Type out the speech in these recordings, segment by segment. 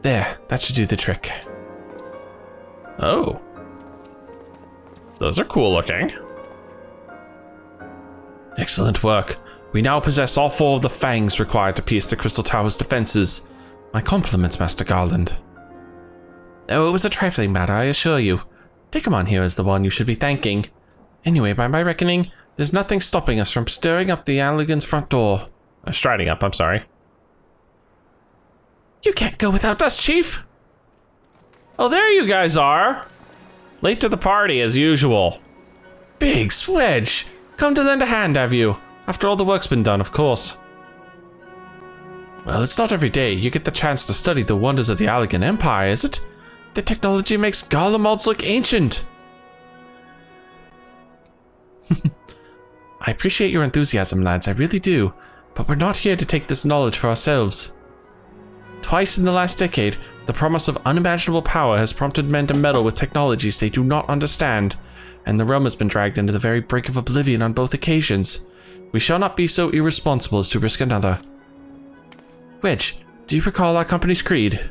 There, that should do the trick. Oh. Those are cool looking. Excellent work. We now possess all 4 of the fangs required to pierce the Crystal Tower's defenses. My compliments, Master Garland. Oh, it was a trifling matter, I assure you. Dekumon here is the one you should be thanking. Anyway, by my reckoning, there's nothing stopping us from stirring up the Allergan's front door. Striding up, I'm sorry. You can't go without us, Chief! Oh, there you guys are! Late to the party, as usual. Big Swedge! Come to lend a hand, have you? After all the work's been done, of course. Well, it's not every day you get the chance to study the wonders of the Garlean Empire, is it? The technology makes Garlemalds look ancient. I appreciate your enthusiasm, lads, I really do. But we're not here to take this knowledge for ourselves. Twice in the last decade, the promise of unimaginable power has prompted men to meddle with technologies they do not understand, and the realm has been dragged into the very brink of oblivion on both occasions. We shall not be so irresponsible as to risk another. Wedge, do you recall our company's creed?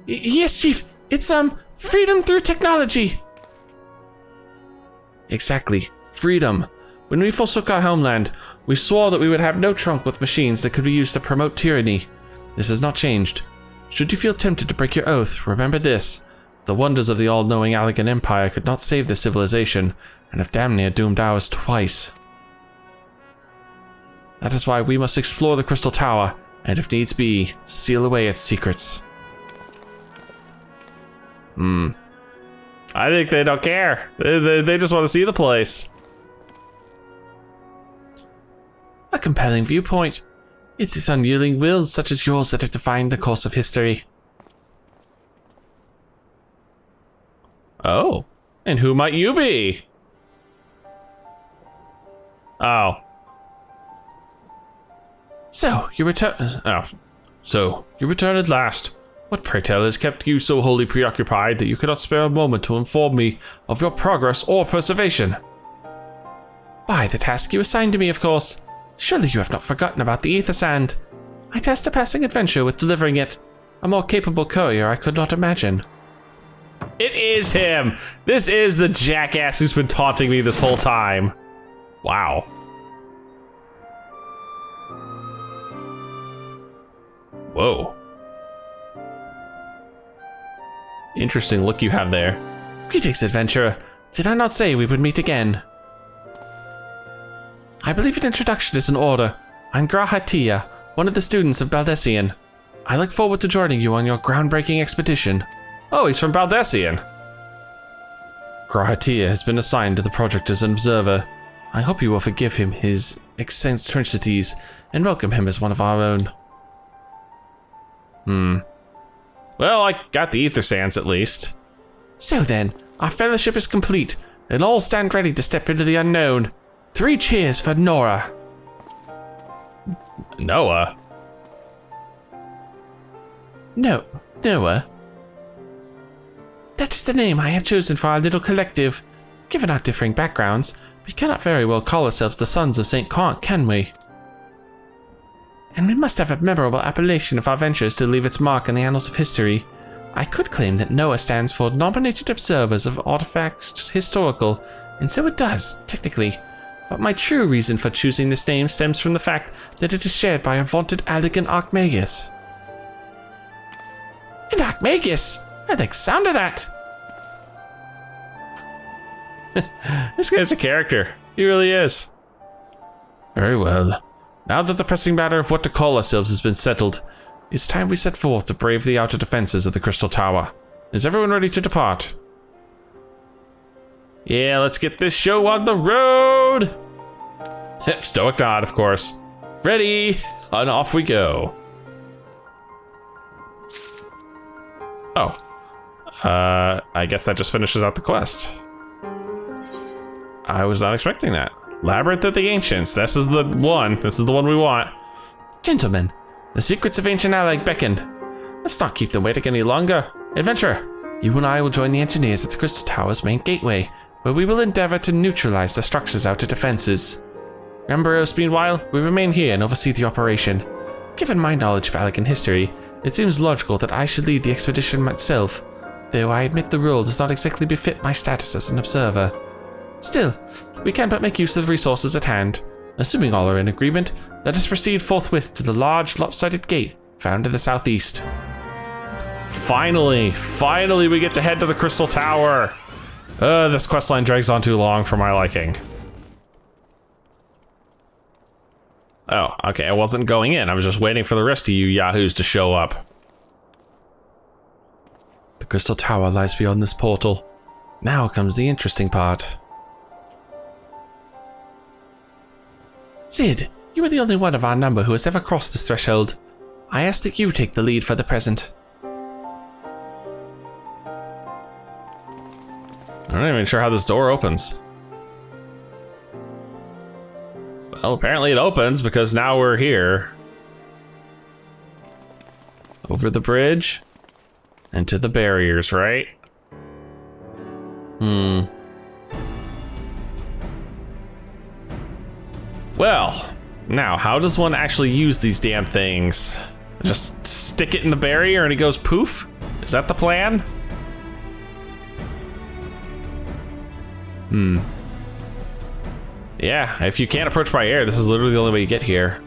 Yes, Chief. It's, freedom through technology. Exactly. Freedom. When we forsook our homeland, we swore that we would have no trunk with machines that could be used to promote tyranny. This has not changed. Should you feel tempted to break your oath, remember this. The wonders of the all-knowing Garlean Empire could not save this civilization, and have damn near doomed ours twice. That is why we must explore the Crystal Tower, and if needs be, seal away its secrets. I think they don't care. They just want to see the place. A compelling viewpoint. It is unyielding wills such as yours that have defined the course of history. Oh, and who might you be? Oh. So, you return at last. What, pray tell, has kept you so wholly preoccupied that you cannot spare a moment to inform me of your progress or preservation? By the task you assigned to me, of course. Surely you have not forgotten about the Ether Sand. I tasked a passing adventure with delivering it. A more capable courier I could not imagine. It is him! This is the jackass who's been taunting me this whole time. Wow. Whoa. Interesting look you have there. Greetings, adventurer. Did I not say we would meet again? I believe an introduction is in order. I'm Grahatia, one of the students of Baldessian. I look forward to joining you on your groundbreaking expedition. Oh, he's from Baldessian. Grahatia has been assigned to the project as an observer. I hope you will forgive him his eccentricities and welcome him as one of our own. Well, I got the Ether Sands at least. So then, our fellowship is complete, and all stand ready to step into the unknown. 3 cheers for Nora. Noah? No, Noah. That is the name I have chosen for our little collective. Given our differing backgrounds, we cannot very well call ourselves the Sons of St. Quant, can we? And we must have a memorable appellation if our ventures to leave its mark in the annals of history. I could claim that NOAA stands for Nominated Observers of Artifacts Historical, and so it does, technically. But my true reason for choosing this name stems from the fact that it is shared by a vaunted Allergan Archmagus. An Archmagus? I like the sound of that! This guy's a character. He really is. Very well. Now that the pressing matter of what to call ourselves has been settled, it's time we set forth to brave the outer defenses of the Crystal Tower. Is everyone ready to depart? Yeah, let's get this show on the road! Stoic nod, of course. Ready, and off we go. Oh. I guess that just finishes out the quest. I was not expecting that. Labyrinth of the Ancients, this is the one. This is the one we want. Gentlemen, the secrets of ancient Allag beckon. Let's not keep them waiting any longer. Adventurer, you and I will join the engineers at the Crystal Tower's main gateway, where we will endeavor to neutralize the structure's outer defenses. Remember us, meanwhile, we remain here and oversee the operation. Given my knowledge of Allergan history, It seems logical that I should lead the expedition myself, though I admit the role does not exactly befit my status as an observer. Still, we can but make use of the resources at hand. Assuming all are in agreement, let us proceed forthwith to the large lopsided gate found in the southeast. Finally we get to head to the Crystal Tower. This questline drags on too long for my liking. Oh, okay, I wasn't going in. I was just waiting for the rest of you yahoos to show up. The Crystal Tower lies beyond this portal. Now comes the interesting part. Sid, you are the only one of our number who has ever crossed this threshold. I ask that you take the lead for the present. I'm not even sure how this door opens. Well, apparently it opens because now we're here. Over the bridge and to the barriers, right? Well, now how does one actually use these damn things? Just stick it in the barrier and it goes poof? Is that the plan? Yeah, if you can't approach by air, this is literally the only way you get here.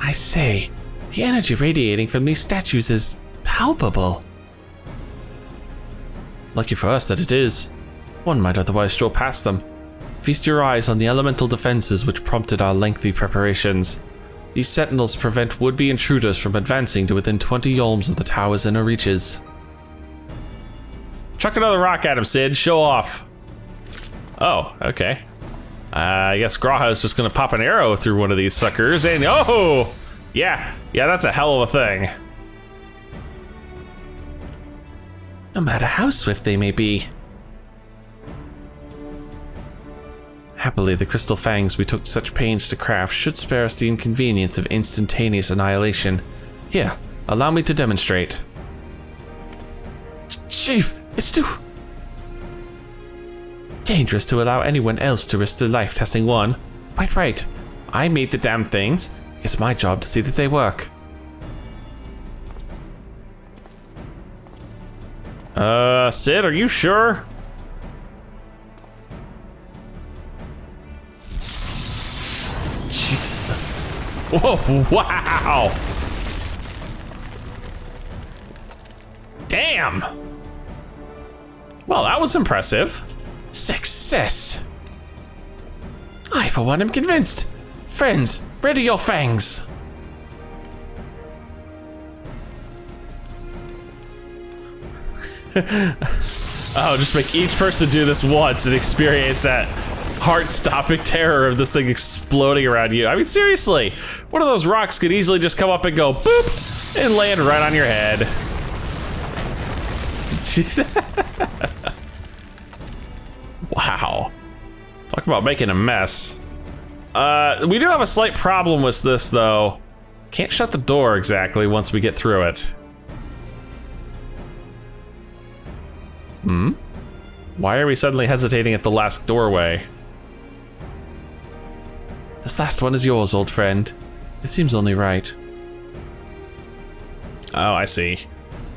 I say, the energy radiating from these statues is palpable. Lucky for us that it is. One might otherwise stroll past them. Feast your eyes on the elemental defenses which prompted our lengthy preparations. These sentinels prevent would-be intruders from advancing to within 20 yolms of the tower's inner reaches. Chuck another rock at him, Sid. Show off. Oh, okay. I guess Graha's just gonna pop an arrow through one of these suckers and oh! Yeah, that's a hell of a thing. No matter how swift they may be. Happily, the crystal fangs we took such pains to craft should spare us the inconvenience of instantaneous annihilation. Here, allow me to demonstrate. Chief, it's too dangerous to allow anyone else to risk their life testing one. Quite right. I made the damn things. It's my job to see that they work. Sid, are you sure? Jesus. Whoa, wow! Damn! Well, that was impressive. Success! I, for one, am convinced. Friends, ready your fangs. Oh, just make each person do this once and experience that heart-stopping terror of this thing exploding around you. I mean, seriously, one of those rocks could easily just come up and go boop and land right on your head. Wow. Talk about making a mess. We do have a slight problem with this, though. Can't shut the door exactly once we get through it. Why are we suddenly hesitating at the last doorway? This last one is yours, old friend. It seems only right. Oh, I see.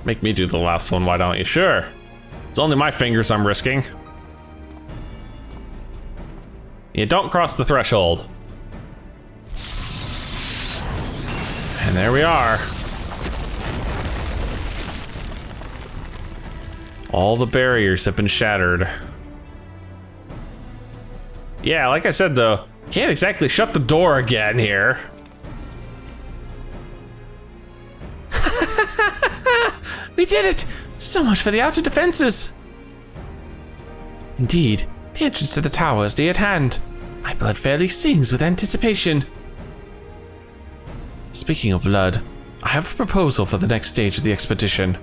Make me do the last one, why don't you? Sure. It's only my fingers I'm risking. You don't cross the threshold. And there we are. All the barriers have been shattered. Yeah, like I said though, can't exactly shut the door again here. We did it! So much for the outer defenses! Indeed, the entrance to the tower is near at hand. My blood fairly sings with anticipation. Speaking of blood, I have a proposal for the next stage of the expedition.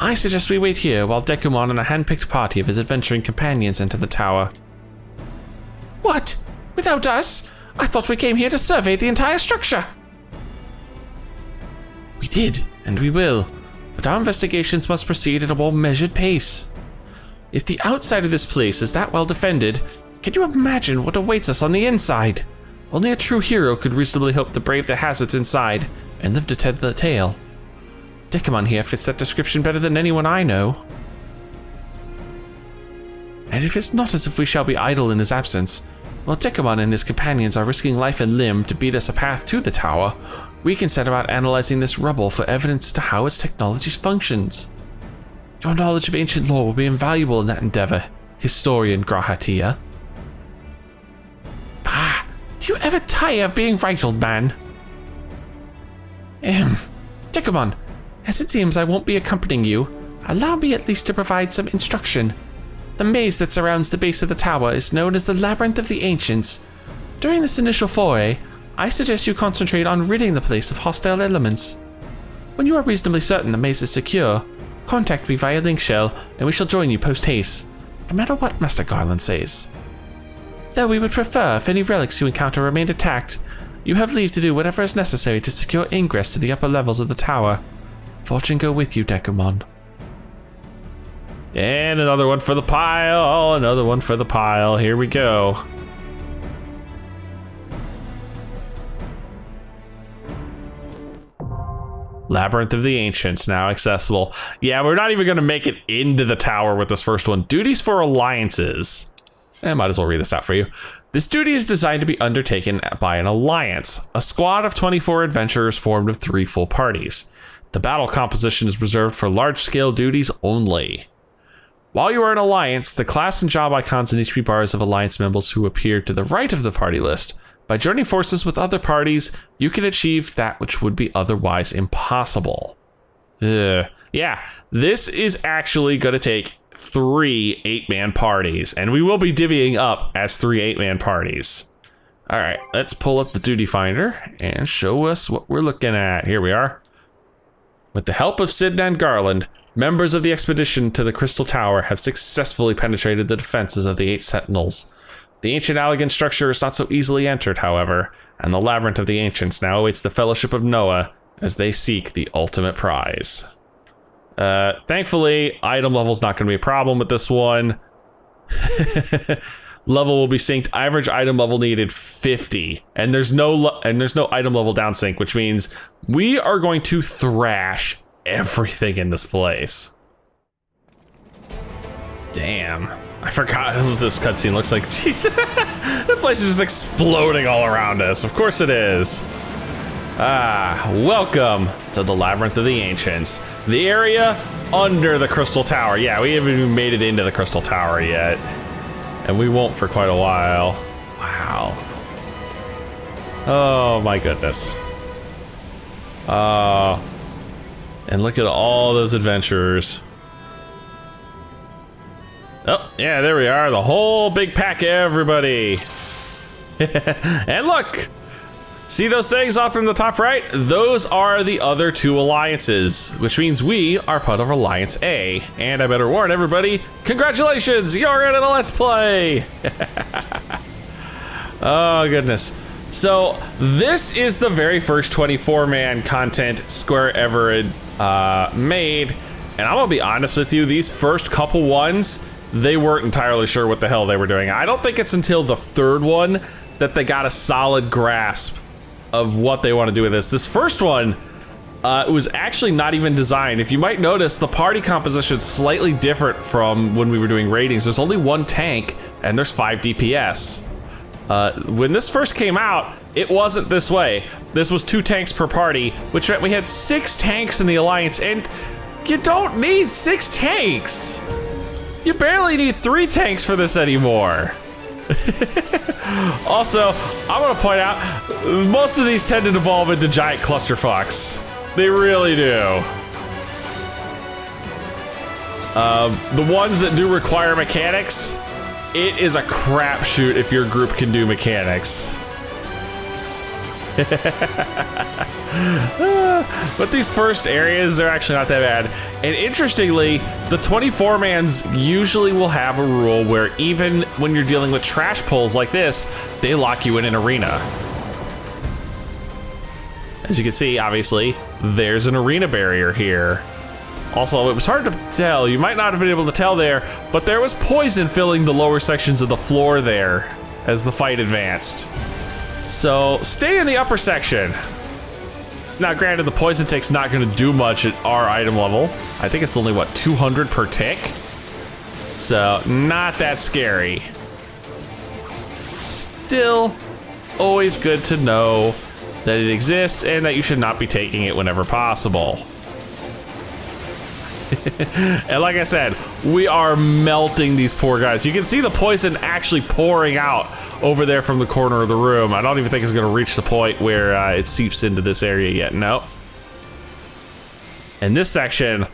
I suggest we wait here while Dekumon and a hand-picked party of his adventuring companions enter the tower. What? Without us? I thought we came here to survey the entire structure. We did, and we will, but our investigations must proceed at a more measured pace. If the outside of this place is that well defended, can you imagine what awaits us on the inside? Only a true hero could reasonably hope to brave the hazards inside and live to tell the tale. Dekumon here fits that description better than anyone I know. And it is not as if we shall be idle in his absence. While Dekumon and his companions are risking life and limb to beat us a path to the tower, we can set about analyzing this rubble for evidence to how its technology functions. Your knowledge of ancient lore will be invaluable in that endeavor, historian Grahatia. Bah, do you ever tire of being right, old man? Dekumon, as it seems I won't be accompanying you, allow me at least to provide some instruction. The maze that surrounds the base of the tower is known as the Labyrinth of the Ancients. During this initial foray, I suggest you concentrate on ridding the place of hostile elements. When you are reasonably certain the maze is secure, contact me via link shell and we shall join you post-haste, no matter what Master Garland says. Though we would prefer if any relics you encounter remained intact, you have leave to do whatever is necessary to secure ingress to the upper levels of the tower. Fortune go with you, Dekumon. And another one for the pile, another one for the pile. Here we go. Labyrinth of the Ancients now accessible. Yeah, we're not even gonna make it into the tower with this first one. Duties for alliances. I might as well read this out for you. This duty is designed to be undertaken by an alliance, a squad of 24 adventurers formed of 3 full parties. The battle composition is reserved for large-scale duties only. While you are an alliance, the class and job icons in HP bars of alliance members who appear to the right of the party list. By joining forces with other parties, you can achieve that which would be otherwise impossible. Yeah, this is actually gonna take 3 8-man parties, and we will be divvying up as 3 8-man parties. All right, let's pull up the duty finder and show us what we're looking at. Here we are. With the help of Sid and Garland, members of the expedition to the Crystal Tower have successfully penetrated the defenses of the 8 Sentinels. The ancient elegant structure is not so easily entered, however, and the Labyrinth of the Ancients now awaits the Fellowship of Noah as they seek the ultimate prize. Thankfully, item level's not gonna be a problem with this one. Level will be synced. Average item level needed 50, and there's no item level down sync, which means we are going to thrash everything in this place. Damn, I forgot what this cutscene looks like. Jeez, the place is just exploding all around us. Of course it is. Welcome to the Labyrinth of the Ancients, the area under the Crystal Tower. Yeah, we haven't even made it into the Crystal Tower yet. And we won't for quite a while. Wow. Oh my goodness. And look at all those adventurers. Oh, yeah, there we are. The whole big pack, everybody. And look, see those things off in the top right? Those are the other 2 alliances, which means we are part of Alliance A. And I better warn everybody, congratulations, you're in a Let's Play. Oh goodness. So this is the very first 24-man content Square ever made. And I'm gonna be honest with you, these first couple ones, they weren't entirely sure what the hell they were doing. I don't think it's until the 3rd one that they got a solid grasp of what they want to do with this. This first one was actually not even designed. If you might notice, the party composition is slightly different from when we were doing ratings. There's only 1 tank and there's 5 DPS. When this first came out, it wasn't this way. This was 2 tanks per party, which meant we had 6 tanks in the Alliance, and you don't need 6 tanks. You barely need 3 tanks for this anymore. Also, I'm gonna point out, most of these tend to devolve into giant clusterfucks. They really do. The ones that do require mechanics, it is a crapshoot if your group can do mechanics. But these first areas, they're actually not that bad. And interestingly, the 24-mans usually will have a rule where even when you're dealing with trash pulls like this, they lock you in an arena. As you can see, obviously, there's an arena barrier here. Also, it was hard to tell. You might not have been able to tell there, but there was poison filling the lower sections of the floor there as the fight advanced. So stay in the upper section. Now, granted, the poison tick's not going to do much at our item level. I think it's only, what, 200 per tick? So, not that scary. Still, always good to know that it exists and that you should not be taking it whenever possible. And like I said, we are melting these poor guys. You can see the poison actually pouring out over there from the corner of the room. I don't even think it's going to reach the point where it seeps into this area yet. No. In this section,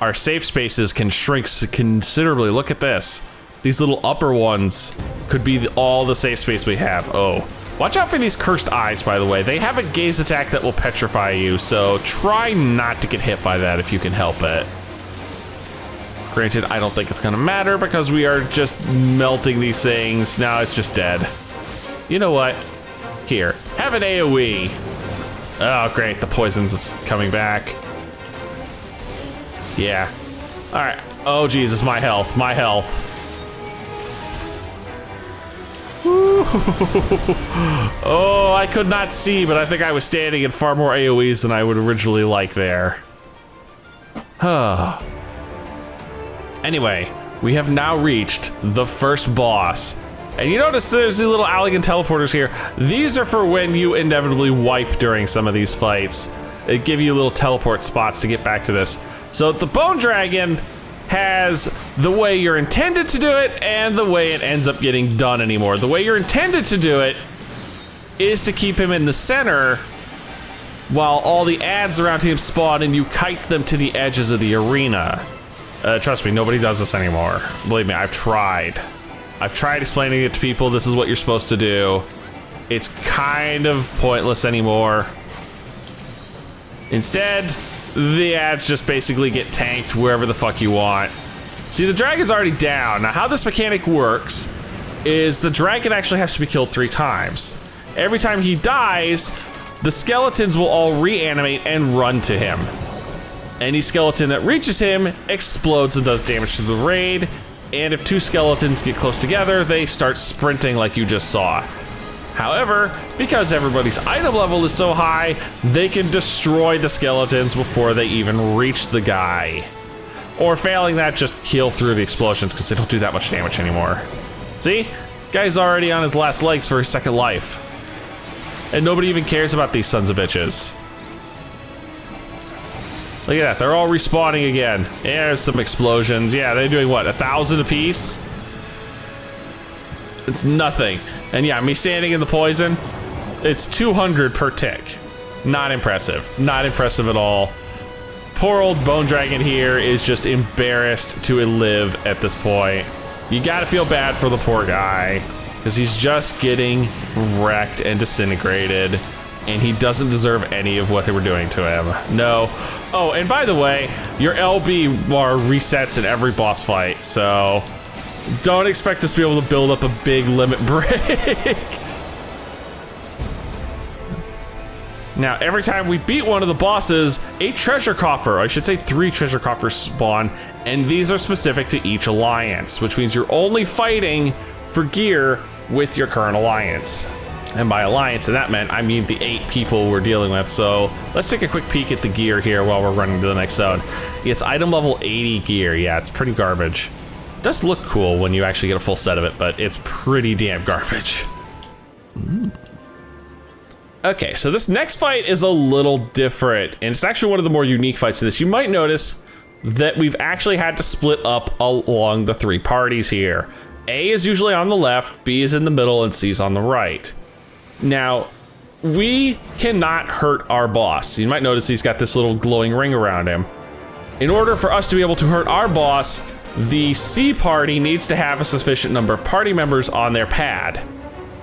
our safe spaces can shrink considerably. Look at this. These little upper ones could be all the safe space we have. Oh, watch out for these cursed eyes, by the way. They have a gaze attack that will petrify you, so try not to get hit by that if you can help it. Granted, I don't think it's gonna matter because we are just melting these things. Now it's just dead. You know what? Here, have an AoE. Oh, great, the poison's coming back. Yeah. All right. Oh, Jesus, my health, my health. Oh, I could not see, but I think I was standing in far more AoEs than I would originally like there. Anyway, we have now reached the first boss. And you notice there's these little elegant teleporters here. These are for when you inevitably wipe during some of these fights. They give you little teleport spots to get back to this. So the Bone Dragon has the way you're intended to do it and the way it ends up getting done anymore. The way you're intended to do it is to keep him in the center while all the ads around him spawn and you kite them to the edges of the arena. Trust me, nobody does this anymore. Believe me, I've tried. I've tried explaining it to people. This is what you're supposed to do. It's kind of pointless anymore. Instead, the ads just basically get tanked wherever the fuck you want. See, the dragon's already down. Now, how this mechanic works is the dragon actually has to be killed 3 times. Every time he dies, the skeletons will all reanimate and run to him. Any skeleton that reaches him explodes and does damage to the raid. And if 2 skeletons get close together, they start sprinting like you just saw. However, because everybody's item level is so high, they can destroy the skeletons before they even reach the guy. Or failing that, just kill through the explosions because they don't do that much damage anymore. See? Guy's already on his last legs for his second life. And nobody even cares about these sons of bitches. Look at that, they're all respawning again. There's some explosions. Yeah, they're doing what, 1,000 apiece? It's nothing. And yeah, me standing in the poison, it's 200 per tick. Not impressive. Not impressive at all. Poor old Bone Dragon here is just embarrassed to live at this point. You gotta feel bad for the poor guy, because he's just getting wrecked and disintegrated, and he doesn't deserve any of what they were doing to him. No. Oh, and by the way, your LB bar resets in every boss fight, so don't expect us to be able to build up a big limit break. Now, every time we beat one of the bosses, a treasure coffer, I should say 3 treasure coffers spawn, and these are specific to each alliance, which means you're only fighting for gear with your current alliance. And by alliance, and that meant, I mean the 8 people we're dealing with. So let's take a quick peek at the gear here while we're running to the next zone. It's item level 80 gear. Yeah, it's pretty garbage. It does look cool when you actually get a full set of it, but it's pretty damn garbage. Okay, so this next fight is a little different, and it's actually one of the more unique fights in this. You might notice that we've actually had to split up along the 3 parties here. A is usually on the left, B is in the middle, and C is on the right. Now, we cannot hurt our boss. You might notice he's got this little glowing ring around him. In order for us to be able to hurt our boss, the C party needs to have a sufficient number of party members on their pad.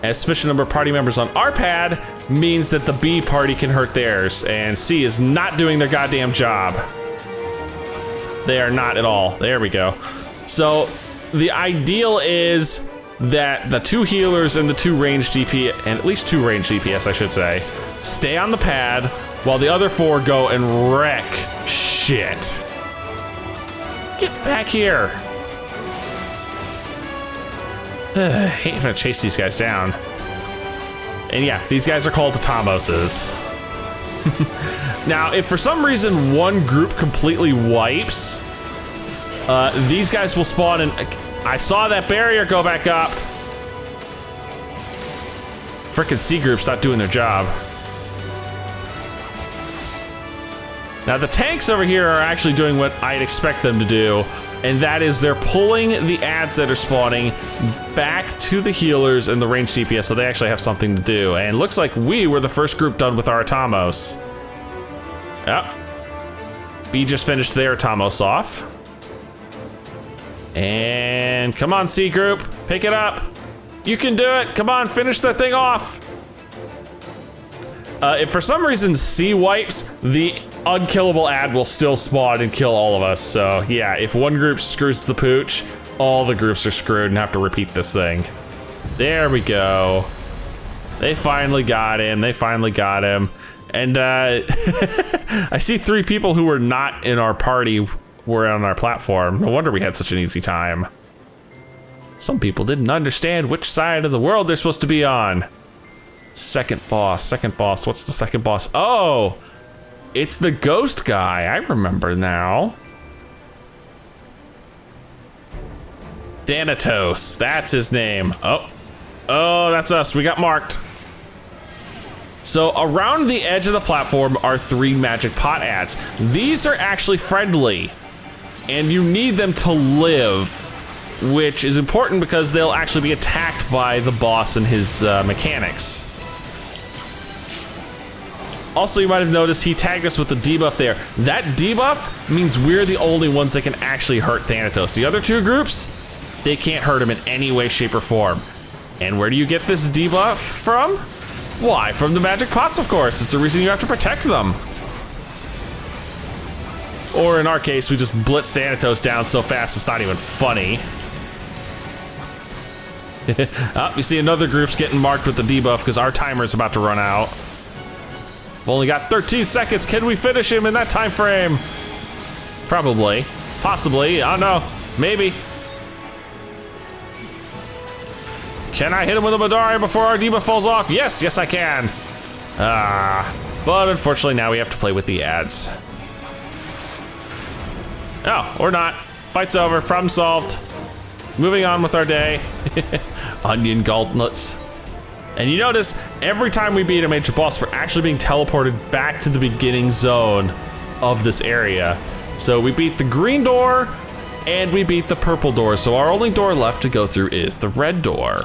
A sufficient number of party members on our pad means that the B party can hurt theirs, and C is not doing their goddamn job. They are not at all. There we go. So the ideal is that the 2 healers and the 2 ranged DP, and at least 2 ranged DPS I should say, stay on the pad while the other 4 go and wreck shit. Get back here. I hate having to chase these guys down. And yeah, these guys are called Atomoses. Now, if for some reason one group completely wipes, these guys will spawn and I saw that barrier go back up. Frickin' C group's not doing their job. Now the tanks over here are actually doing what I'd expect them to do, and that is they're pulling the adds that are spawning back to the healers and the ranged DPS, so they actually have something to do. And looks like we were the first group done with our Atomos. Yep. B just finished their Atomos off. And come on, C group, pick it up. You can do it, come on, finish that thing off. If for some reason C wipes, the unkillable ad will still spawn and kill all of us. So yeah, if one group screws the pooch, all the groups are screwed and have to repeat this thing. There we go. They finally got him, And I see 3 people who were not in our party were on our platform. No wonder we had such an easy time. Some people didn't understand which side of the world they're supposed to be on. Second boss. What's the second boss? Oh, it's the ghost guy. I remember now. Thanatos, that's his name. Oh, that's us. We got marked. So around the edge of the platform are 3 magic pot ads. These are actually friendly, and you need them to live, which is important because they'll actually be attacked by the boss and his mechanics. Also, you might have noticed he tagged us with the debuff there. That debuff means we're the only ones that can actually hurt Thanatos. The other 2 groups, they can't hurt him in any way, shape, or form. And where do you get this debuff from? Why, from the magic pots, of course. It's the reason you have to protect them. Or in our case, we just blitz Thanatos down so fast it's not even funny. Oh, you see another group's getting marked with the debuff because our timer's about to run out. We've only got 13 seconds. Can we finish him in that time frame? Probably. Possibly. I don't know. Maybe. Can I hit him with a Madari before our debuff falls off? Yes, I can. But unfortunately now we have to play with the ads. Oh, or not. Fight's over, problem solved. Moving on with our day. Onion gauntlets. And you notice every time we beat a major boss, we're actually being teleported back to the beginning zone of this area. So we beat the green door and we beat the purple door. So our only door left to go through is the red door.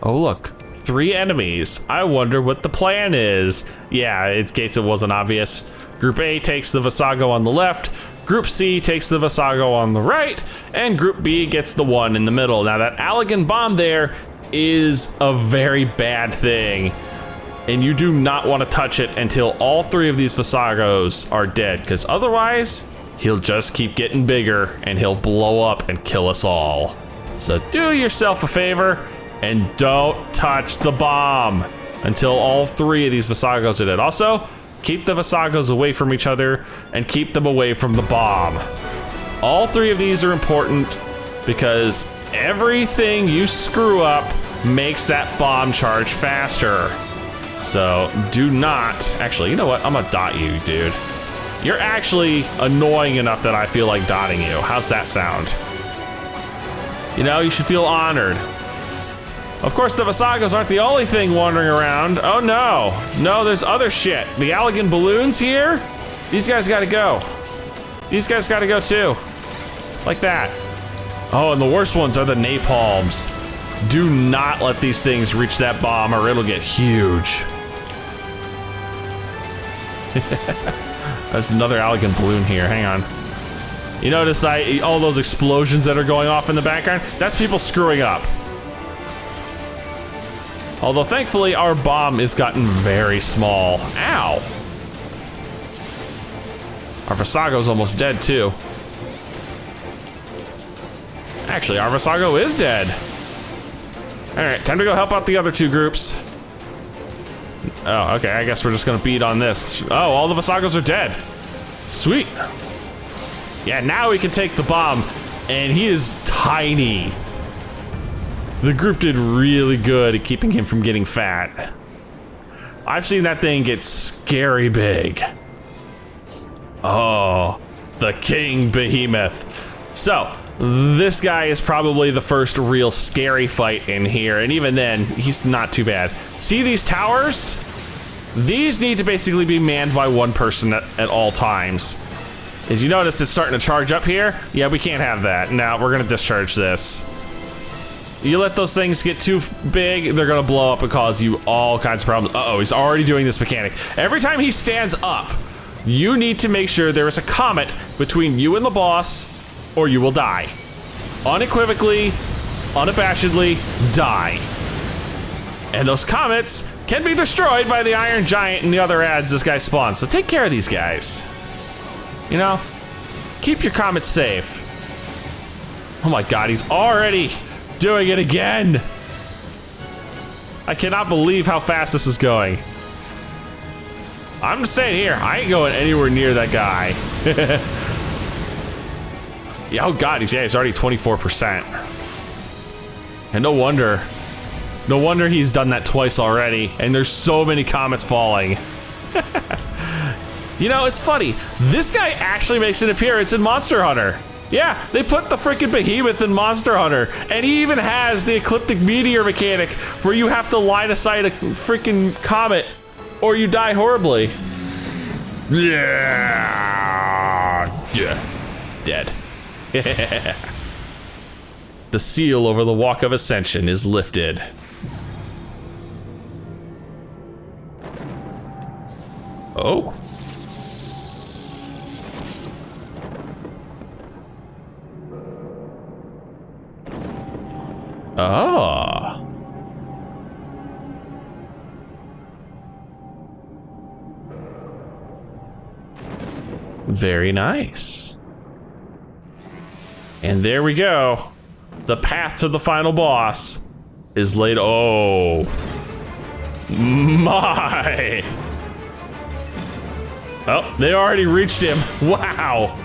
Oh look, 3 enemies. I wonder what the plan is. Yeah, in case it wasn't obvious. Group A takes the Vassago on the left, Group C takes the Vassago on the right, and Group B gets the one in the middle. Now that Allegan bomb there is a very bad thing, and you do not want to touch it until all 3 of these Vassagos are dead, because otherwise he'll just keep getting bigger and he'll blow up and kill us all. So do yourself a favor and don't touch the bomb until all 3 of these Vassagos are dead. Also, keep the Vassagos away from each other and keep them away from the bomb. All 3 of these are important because everything you screw up makes that bomb charge faster. So do not, actually, you know what? I'm gonna dot you, dude. You're actually annoying enough that I feel like dotting you. How's that sound? You know, you should feel honored. Of course, the Vassagos aren't the only thing wandering around. Oh no, no, there's other shit. The Allegan balloons here, these guys gotta go. These guys gotta go too, like that. Oh, and the worst ones are the napalms. Do not let these things reach that bomb or it'll get huge. There's another Allegan balloon here, hang on. You notice all those explosions that are going off in the background? That's people screwing up. Although thankfully our bomb has gotten very small. Ow! Our Vassago's almost dead too. Actually, our Vassago is dead. Alright, time to go help out the other 2 groups. Oh, okay, I guess we're just gonna beat on this. Oh, all the Vassagos are dead. Sweet. Yeah, now we can take the bomb, and he is tiny. The group did really good at keeping him from getting fat. I've seen that thing get scary big. Oh, the King Behemoth. So, this guy is probably the first real scary fight in here, and even then, he's not too bad. See these towers? These need to basically be manned by one person at all times. As you notice, it's starting to charge up here. Yeah, we can't have that. Now, we're gonna discharge this. You let those things get too big, they're gonna blow up and cause you all kinds of problems. Uh-oh, he's already doing this mechanic. Every time he stands up, you need to make sure there is a comet between you and the boss, or you will die. Unequivocally, unabashedly, die. And those comets can be destroyed by the Iron Giant and the other ads this guy spawns. So take care of these guys. You know, keep your comets safe. Oh my god, he's already doing it again. I cannot believe how fast this is going. I'm just staying here. I ain't going anywhere near that guy. Yeah, oh god, he's already 24%. And no wonder he's done that twice already, and there's so many comets falling. You know, it's funny. This guy actually makes an appearance in Monster Hunter. Yeah, they put the freaking Behemoth in Monster Hunter, and he even has the ecliptic meteor mechanic where you have to line of sight a freaking comet or you die horribly. Yeah, dead. The seal over the Walk of Ascension is lifted. Oh. Ah. Very nice. And there we go. The path to the final boss is laid. Oh my. Oh, they already reached him. Wow.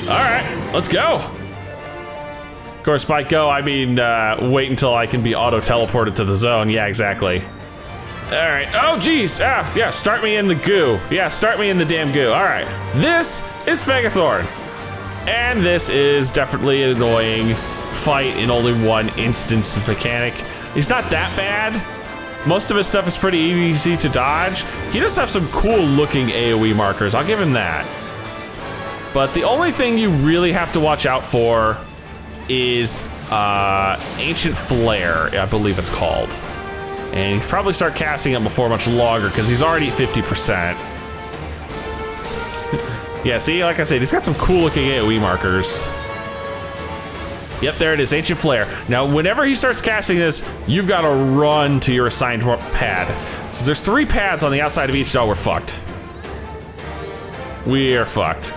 All right, let's go. Of course, by go, I mean wait until I can be auto-teleported to the zone. Yeah, exactly. All right, oh geez, yeah, start me in the goo. Yeah, start me in the damn goo. All right, this is Phlegethon. And this is definitely an annoying fight in only one instance of mechanic. He's not that bad. Most of his stuff is pretty easy to dodge. He does have some cool looking AoE markers, I'll give him that. But the only thing you really have to watch out for is Ancient Flare, I believe it's called. And he's probably start casting it before much longer because he's already at 50%. Yeah, see, like I said, he's got some cool looking AoE markers. Yep, there it is, Ancient Flare. Now, whenever he starts casting this, you've got to run to your assigned pad. So there's 3 pads on the outside of each. Oh, we're fucked. We are fucked.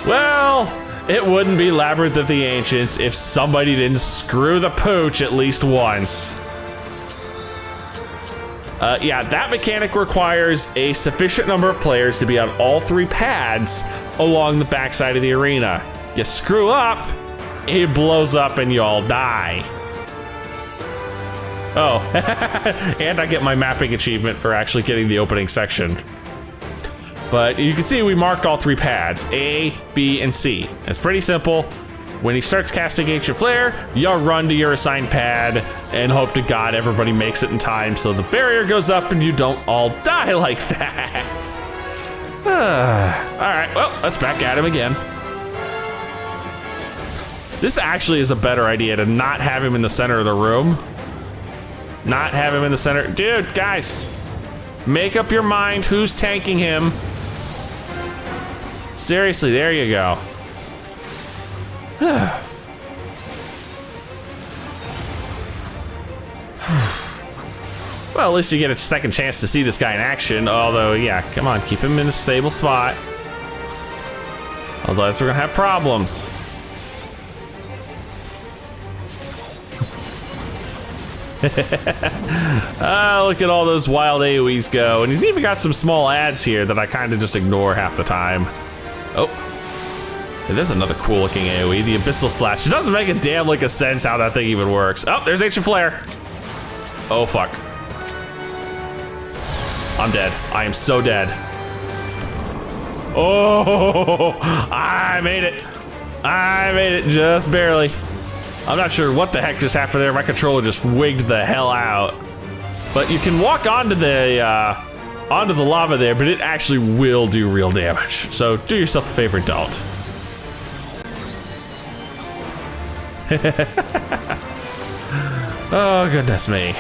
Well, it wouldn't be Labyrinth of the Ancients if somebody didn't screw the pooch at least once. Yeah, that mechanic requires a sufficient number of players to be on all 3 pads along the backside of the arena. You screw up, it blows up and you all die. Oh, and I get my mapping achievement for actually getting the opening section. But you can see we marked all 3 pads, A, B, and C. It's pretty simple. When he starts casting Ancient Flare, you'll run to your assigned pad and hope to God everybody makes it in time so the barrier goes up and you don't all die like that. All right, well, let's back at him again. This actually is a better idea to not have him in the center of the room. Not have him in the center. Dude, guys, make up your mind who's tanking him. Seriously, there you go. Well, at least you get a second chance to see this guy in action. Although, yeah, come on, keep him in a stable spot. Otherwise, we're gonna have problems. Look at all those wild AoEs go. And he's even got some small ads here that I kind of just ignore half the time. Oh. Hey, there's another cool looking AoE, the Abyssal Slash. It doesn't make a damn lick of sense how that thing even works. Oh, there's Ancient Flare. Oh, fuck. I'm dead. I am so dead. Oh, I made it. I made it just barely. I'm not sure what the heck just happened there. My controller just wigged the hell out. But you can walk onto the lava there, but it actually will do real damage. So do yourself a favor, don't. Oh, goodness me.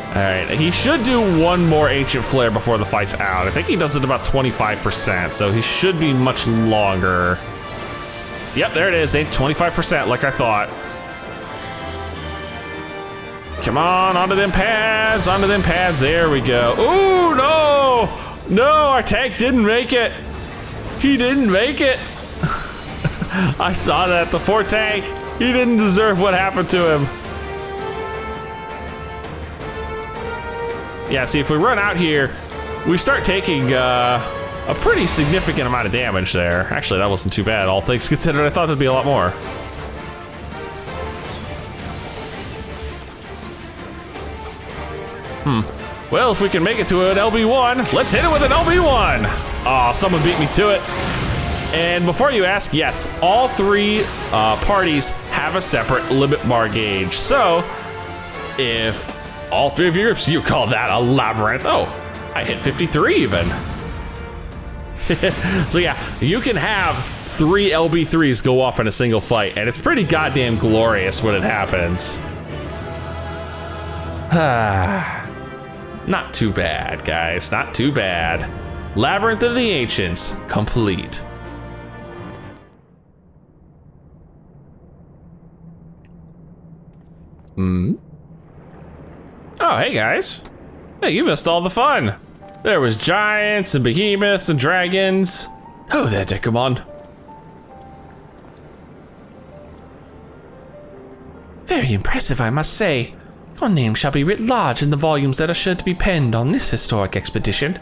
All right, he should do one more Ancient Flare before the fight's out. I think he does it about 25%, so he should be much longer. Yep, there it is, 25% like I thought. Come on, onto them pads, there we go. Ooh, no! No, our tank didn't make it. He didn't make it. I saw that, the poor tank. He didn't deserve what happened to him. Yeah, see, if we run out here, we start taking a pretty significant amount of damage there. Actually, that wasn't too bad, all things considered. I thought there'd be a lot more. Well, if we can make it to an LB1, let's hit it with an LB1. Oh, someone beat me to it. And before you ask, yes, all three parties have a separate limit bar gauge. So, if all three of your groups, you call that a labyrinth. Oh, I hit 53 even. So yeah, you can have 3 LB3s go off in a single fight, and it's pretty goddamn glorious when it happens. Not too bad, guys, not too bad. Labyrinth of the Ancients, complete. Oh, hey guys. Hey, you missed all the fun. There was giants and behemoths and dragons. Oh, there, Dekumon. Very impressive, I must say. Your name shall be writ large in the volumes that are sure to be penned on this historic expedition.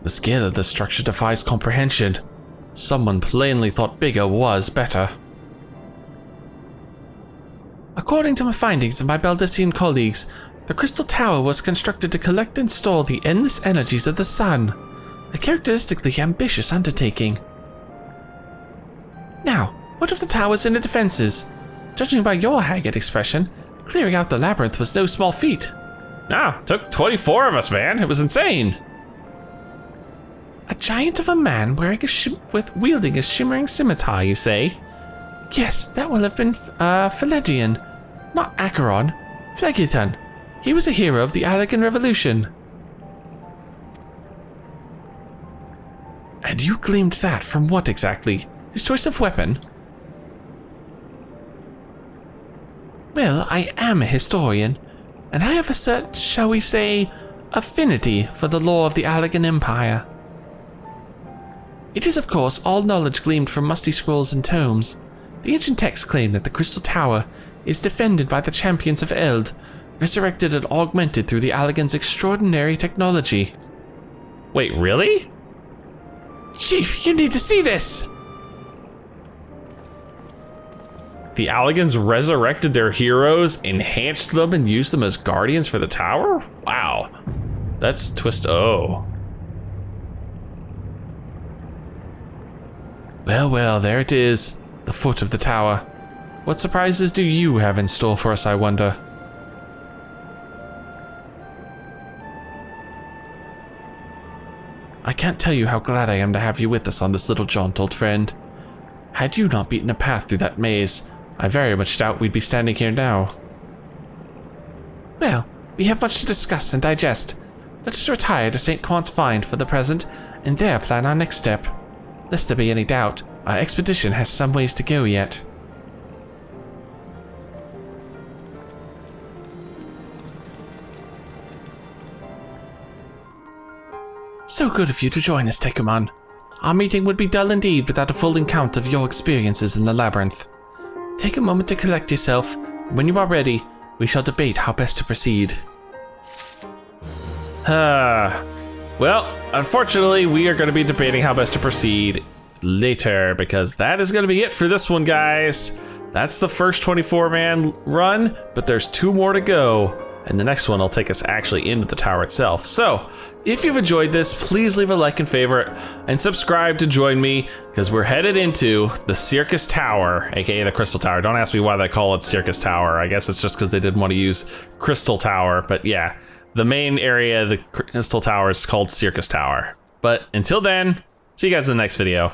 The scale of the structure defies comprehension. Someone plainly thought bigger was better. According to my findings of my Baldessian colleagues, the Crystal Tower was constructed to collect and store the endless energies of the sun, a characteristically ambitious undertaking. Now, what of the towers and the defenses? Judging by your haggard expression, clearing out the labyrinth was no small feat. Ah, took 24 of us, man. It was insane. A giant of a man wielding a shimmering scimitar, you say? Yes, that will have been Phlegethon, not Acheron. Phlegethon. He was a hero of the Allegan Revolution. And you gleaned that from what exactly? His choice of weapon? Well, I am a historian, and I have a certain, shall we say, affinity for the lore of the Allegan Empire. It is, of course, all knowledge gleaned from musty scrolls and tomes. The ancient texts claim that the Crystal Tower is defended by the champions of Eld, resurrected and augmented through the Allegan's extraordinary technology. Wait, really? Chief, you need to see this! The Allegans resurrected their heroes, enhanced them, and used them as guardians for the tower? Wow. That's twist O. Well, well, there it is. The foot of the tower. What surprises do you have in store for us, I wonder? I can't tell you how glad I am to have you with us on this little jaunt, old friend. Had you not beaten a path through that maze, I very much doubt we'd be standing here now. Well, we have much to discuss and digest. Let us retire to St. Quant's Find for the present, and there plan our next step. Lest there be any doubt, our expedition has some ways to go yet. So good of you to join us, Dekumon. Our meeting would be dull indeed without a full account of your experiences in the Labyrinth. Take a moment to collect yourself, and when you are ready, we shall debate how best to proceed. Well, unfortunately, we are going to be debating how best to proceed later, because that is going to be it for this one, guys. That's the first 24-man run, but there's 2 more to go. And the next one will take us actually into the tower itself. So, if you've enjoyed this, please leave a like and favorite, and subscribe to join me, because we're headed into the Circus Tower, aka the Crystal Tower. Don't ask me why they call it Circus Tower. I guess it's just because they didn't want to use Crystal Tower, but yeah, the main area of the Crystal Tower is called Circus Tower. But until then, see you guys in the next video.